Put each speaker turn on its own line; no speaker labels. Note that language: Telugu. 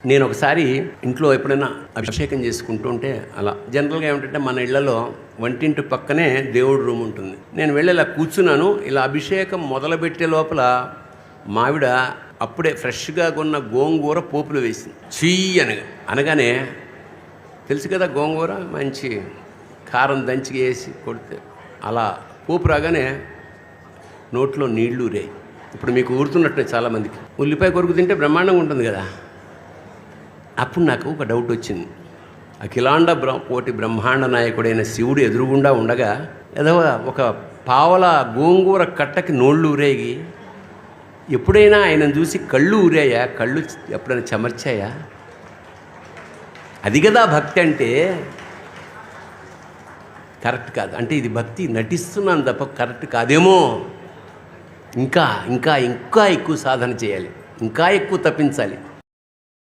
నేను ఒకసారి ఇంట్లో ఎప్పుడైనా అభిషేకం చేసుకుంటుంటే అలా జనరల్గా ఏమిటంటే మన ఇళ్లలో వంటింటి పక్కనే దేవుడి రూమ్ ఉంటుంది. నేను వెళ్ళి ఇలా కూర్చున్నాను. ఇలా అభిషేకం మొదలుపెట్టే లోపల మావిడ అప్పుడే ఫ్రెష్గా కొన్న గోంగూర పోపులు వేసింది. అనగానే తెలుసు కదా, గోంగూర మంచి కారం దంచి వేసి కొడితే అలా పోపు రాగానే నోట్లో నీళ్లు ఊరాయి. ఇప్పుడు మీకు ఊరుతున్నట్టే చాలామందికి. ఉల్లిపాయ కొరుకు తింటే బ్రహ్మాండంగా ఉంటుంది కదా. అప్పుడు నాకు ఒక డౌట్ వచ్చింది. అఖిలాండ కోటి బ్రహ్మాండ నాయకుడైన శివుడు ఎదురుగుండా ఉండగా ఏదో ఒక పావల గోంగూర కట్టకి నోళ్ళు ఊరేగి ఎప్పుడైనా ఆయనను చూసి కళ్ళు ఊరాయా? కళ్ళు ఎప్పుడైనా చెమర్చాయా? అది కదా భక్తి అంటే. కరెక్ట్ కాదు అంటే ఇది భక్తి నటిస్తున్నాను తప్ప కరెక్ట్ కాదేమో. ఇంకా ఇంకా ఇంకా ఎక్కువ సాధన చేయాలి, ఇంకా ఎక్కువ తప్పించాలి.